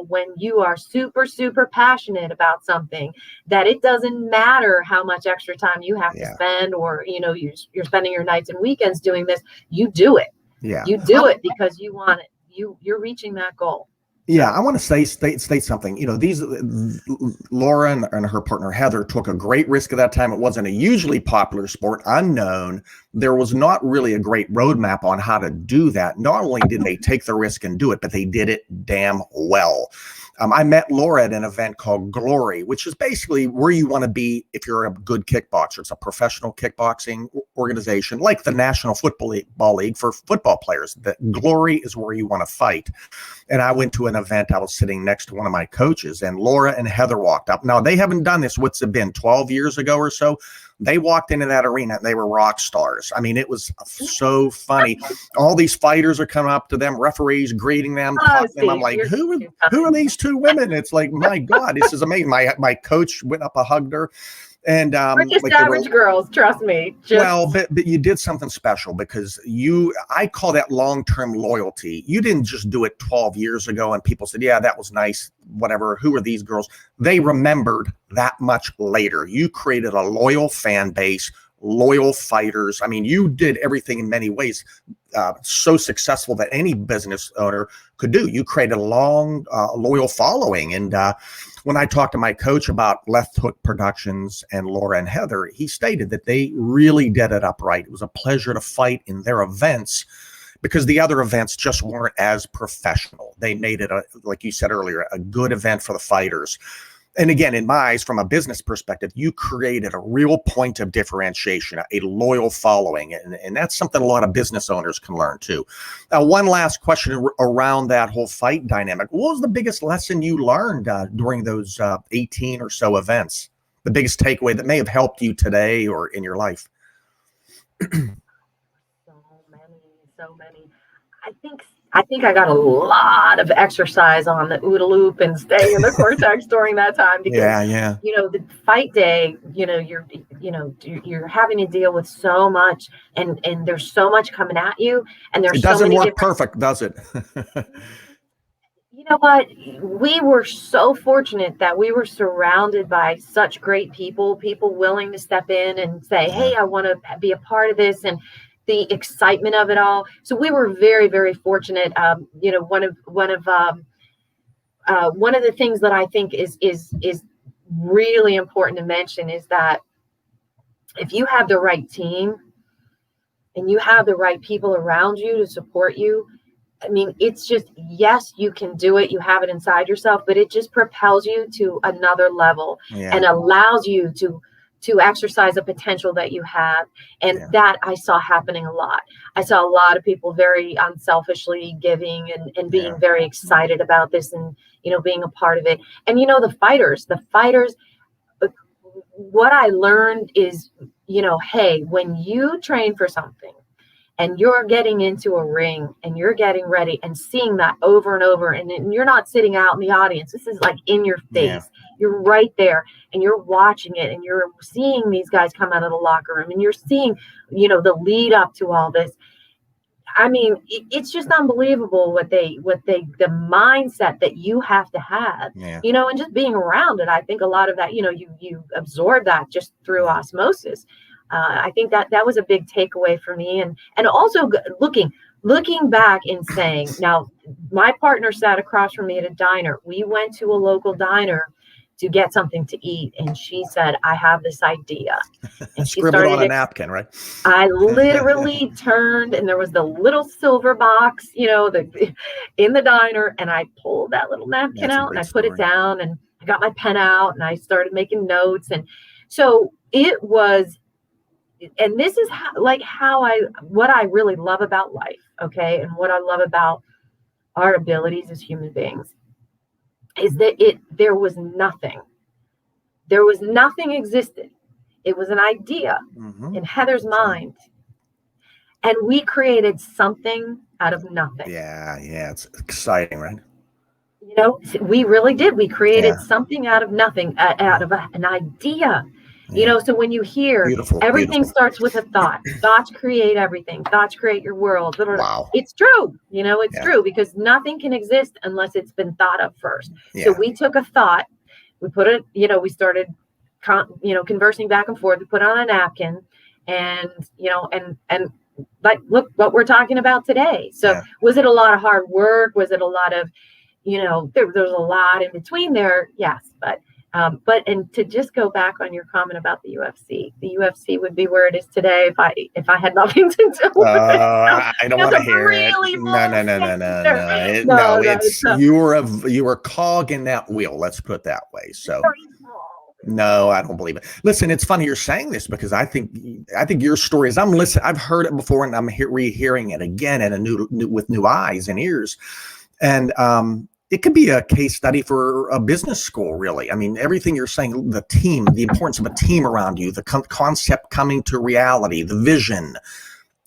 Speaker 2: when you are super, super passionate about something, that it doesn't matter how much extra time you have to spend, or, you're spending your nights and weekends doing this, you do it.
Speaker 1: Yeah.
Speaker 2: You do it because you want it. You're reaching that goal.
Speaker 1: Yeah, I want to state something. These Laura and her partner Heather took a great risk at that time. It wasn't a hugely popular sport, unknown. There was not really a great roadmap on how to do that. Not only did they take the risk and do it, but they did it damn well. I met Laura at an event called Glory, which is basically where you want to be if you're a good kickboxer. It's a professional kickboxing organization, like the National Football League for football players. The Glory is where you want to fight. And I went to an event. I was sitting next to one of my coaches, and Laura and Heather walked up. Now, they haven't done this, what's it been, 12 years ago or so? They walked into that arena and they were rock stars. I mean, it was so funny. All these fighters are coming up to them, referees greeting them, talking to them. I'm like, who are these two women? It's like, my God, this is amazing. My coach went up and hugged her. And
Speaker 2: we're just average girls, trust me.
Speaker 1: But you did something special, because I call that long-term loyalty. You didn't just do it 12 years ago and people said, yeah, that was nice, whatever. Who are these girls? They remembered that much later. You created a loyal fan base, loyal fighters. I mean, you did everything in many ways so successful that any business owner could do. You created a long, loyal following. And when I talked to my coach about Left Hook Productions and Laura and Heather, he stated that they really did it up right. It was a pleasure to fight in their events, because the other events just weren't as professional. They made it, like you said earlier, a good event for the fighters. And again, in my eyes, from a business perspective, you created a real point of differentiation, a loyal following. And that's something a lot of business owners can learn too. Now, one last question around that whole fight dynamic. What was the biggest lesson you learned during those 18 or so events? The biggest takeaway that may have helped you today or in your life?
Speaker 2: So many. I think I got a lot of exercise on the OODA Loop and staying in the cortex during that time, because the fight day, you're having to deal with so much, and there's so much coming at you, and there's
Speaker 1: it doesn't work perfect, does it?
Speaker 2: You know what? We were so fortunate that we were surrounded by such great people willing to step in and say, hey, I want to be a part of this, and the excitement of it all. So we were very, very fortunate. One of the things that I think is really important to mention is that if you have the right team and you have the right people around you to support you, I mean, it's just, yes, you can do it. You have it inside yourself, but it just propels you to another level and allows you to exercise a potential that you have. And that I saw happening a lot. I saw a lot of people very unselfishly giving and being very excited about this, and, being a part of it. And, the fighters, what I learned is, hey, when you train for something and you're getting into a ring and you're getting ready and seeing that over and over, and you're not sitting out in the audience, this is like in your face. You're right there and you're watching it, and you're seeing these guys come out of the locker room, and you're seeing, the lead up to all this. I mean, it's just unbelievable the mindset that you have to have, and just being around it. I think a lot of that, you absorb that just through osmosis. I think that was a big takeaway for me. And also looking back and saying, now my partner sat across from me at a diner. We went to a local diner to get something to eat, and she said, I have this idea. And she
Speaker 1: scribbled on a napkin, right?
Speaker 2: I literally turned, and there was the little silver box, in the diner, and I pulled that little napkin out and I put it down, and I got my pen out and I started making notes. And so it was, and this is what I really love about life. Okay. And what I love about our abilities as human beings is that there was nothing existed. It was an idea in Heather's mind. And we created something out of nothing.
Speaker 1: Yeah. It's exciting, right?
Speaker 2: You know, we really did. We created something out of nothing, out of an idea. You know, so when you hear everything starts with a thought, thoughts create everything. Thoughts create your world.
Speaker 1: Wow.
Speaker 2: It's true. You know, it's true because nothing can exist unless it's been thought of first.
Speaker 1: Yeah.
Speaker 2: So we took a thought, we put it, you know, we started, conversing back and forth. We put it on a napkin and, and like, look what we're talking about today. So was it a lot of hard work? Was it a lot of, there's a lot in between there. Yes. But to just go back on your comment about the UFC would be where it is today if I had nothing to do with it.
Speaker 1: I don't want to hear it. No. It's you were a cog in that wheel. Let's put it that way. So no, I don't believe it. Listen, it's funny you're saying this because I think your story is I've heard it before and I'm rehearing it again with new eyes and ears, and it could be a case study for a business school, really. I mean, everything you're saying, the team, the importance of a team around you, the concept coming to reality, the vision,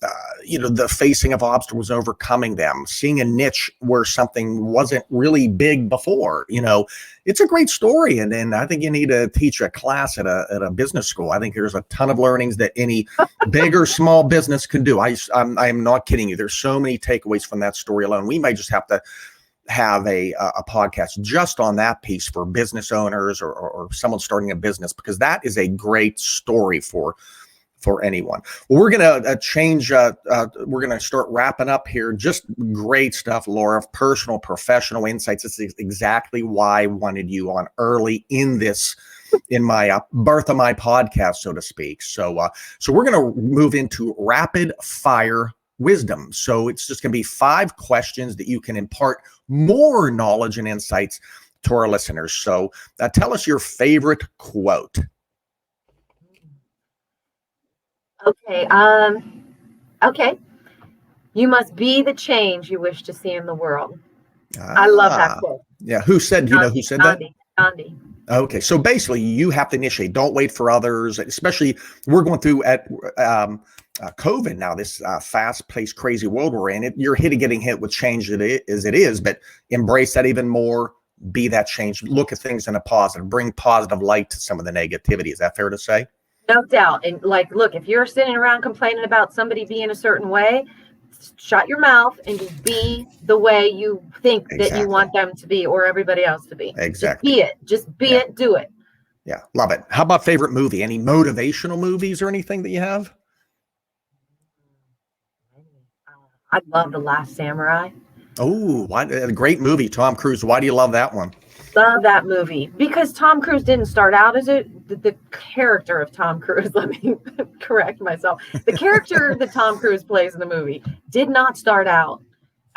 Speaker 1: the facing of obstacles, overcoming them, seeing a niche where something wasn't really big before. It's a great story. And I think you need to teach a class at a business school. I think there's a ton of learnings that any big or small business can do. I'm not kidding you. There's so many takeaways from that story alone. We may just have to have a podcast just on that piece for business owners or someone starting a business, because that is a great story for anyone. Well, we're going to change. We're going to start wrapping up here. Just great stuff, Laura, personal, professional insights. This is exactly why I wanted you on early in my birth of my podcast, so to speak. So we're going to move into rapid fire wisdom. So it's just going to be 5 questions that you can impart more knowledge and insights to our listeners. So tell us your favorite quote.
Speaker 2: Okay. Okay. You must be the change you wish to see in the world. I love that quote.
Speaker 1: Yeah. Who said that?
Speaker 2: Gandhi.
Speaker 1: Okay. So basically you have to initiate. Don't wait for others, especially we're going through at COVID now, this fast-paced, crazy world we're in. You're getting hit with change as it is, but embrace that even more. Be that change. Look at things in a positive. Bring positive light to some of the negativity. Is that fair to say?
Speaker 2: No doubt. And look, if you're sitting around complaining about somebody being a certain way, shut your mouth and just be the way you think that you want them to be or everybody else to be.
Speaker 1: Exactly.
Speaker 2: Just be it. Do it.
Speaker 1: Yeah, love it. How about favorite movie? Any motivational movies or anything that you have?
Speaker 2: I love The Last Samurai.
Speaker 1: Oh, a great movie, Tom Cruise. Why do you love that one?
Speaker 2: Love that movie because Tom Cruise didn't start out as the character of Tom Cruise. Let me correct myself. The character that Tom Cruise plays in the movie did not start out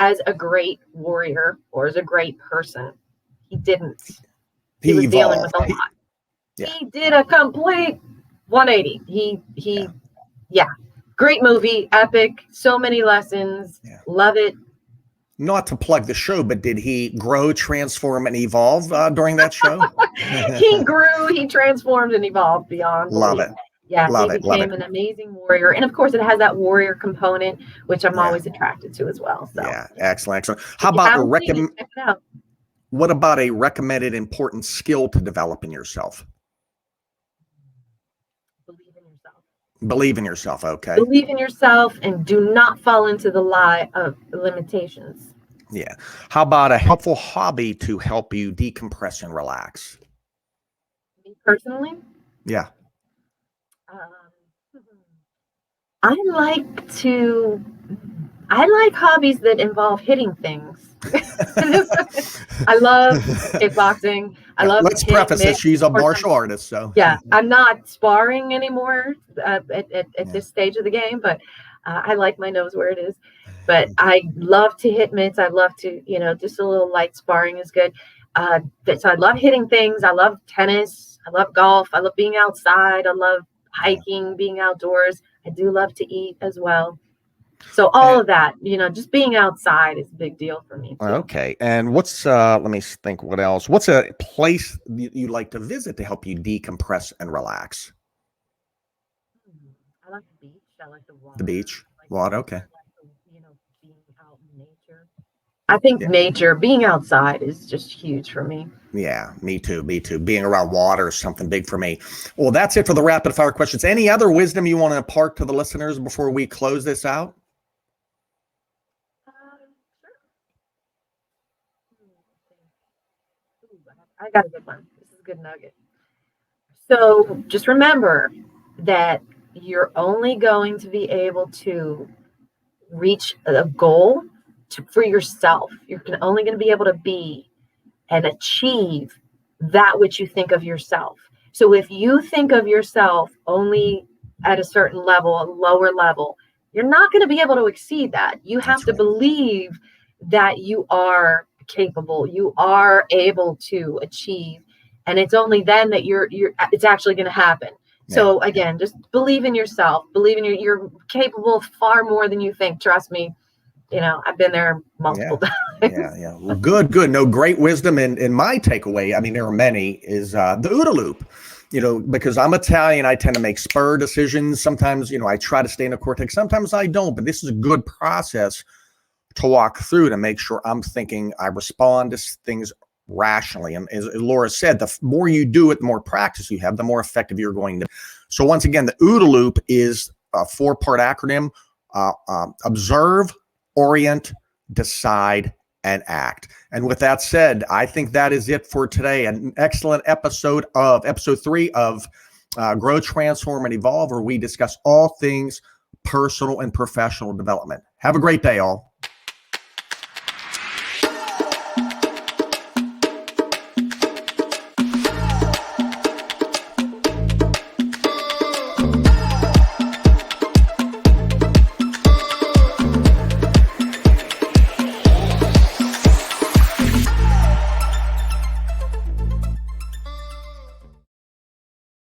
Speaker 2: as a great warrior or as a great person. He didn't. He was dealing with a lot. He did a complete 180. Great movie, epic, so many lessons. Love it.
Speaker 1: Not to plug the show, but did he grow, transform, and evolve during that show?
Speaker 2: He grew, he transformed, and evolved beyond.
Speaker 1: Love it.
Speaker 2: Yeah, he became an amazing warrior. And of course, it has that warrior component, which I'm always attracted to as well. So.
Speaker 1: Yeah, excellent. How about what about a recommended important skill to develop in yourself? Believe in yourself. Okay.
Speaker 2: Believe in yourself and do not fall into the lie of limitations.
Speaker 1: Yeah. How about a helpful hobby to help you decompress and relax?
Speaker 2: Me personally?
Speaker 1: Yeah.
Speaker 2: I like hobbies that involve hitting things. I love kickboxing.
Speaker 1: Let's preface it. She's a martial artist, so
Speaker 2: yeah, I'm not sparring anymore at this stage of the game, but I like my nose where it is. But I love to hit mitts. I love to, just a little light sparring is good. So I love hitting things. I love tennis. I love golf. I love being outside. I love hiking, being outdoors. I do love to eat as well. So all of that, just being outside is a big deal for me too.
Speaker 1: Okay. And what's, let me think what else. What's a place you like to visit to help you decompress and relax?
Speaker 2: I like the beach. I like the water.
Speaker 1: The beach? Water, okay.
Speaker 2: I like being out in nature. I think nature, being outside is just huge for me.
Speaker 1: Yeah, me too. Me too. Being around water is something big for me. Well, that's it for the rapid fire questions. Any other wisdom you want to impart to the listeners before we close this out?
Speaker 2: I got a good one. This is a good nugget. So just remember that you're only going to be able to reach a goal for yourself. You're only going to be able to be and achieve that which you think of yourself. So if you think of yourself only at a certain level, a lower level, you're not going to be able to exceed that. You have to believe that you are capable, you are able to achieve, and it's only then that it's actually going to happen. So again, just believe in yourself, believe in you're capable of far more than you think. Trust me. I've been there multiple times.
Speaker 1: Yeah. Well, good. No, great wisdom. And my takeaway, I mean, there are many, is the OODA Loop. Because I'm Italian, I tend to make spur decisions. Sometimes, I try to stay in the cortex. Sometimes I don't, but this is a good process to walk through to make sure I'm thinking I respond to things rationally. And as Laura said, the more you do it, the more practice you have, the more effective you're going to be. So once again, the OODA Loop is a 4-part acronym: observe, orient, decide, and act. And with that said, I think that is it for today. An excellent episode 3 of Grow, Transform, and Evolve, where we discuss all things personal and professional development. Have a great day, all.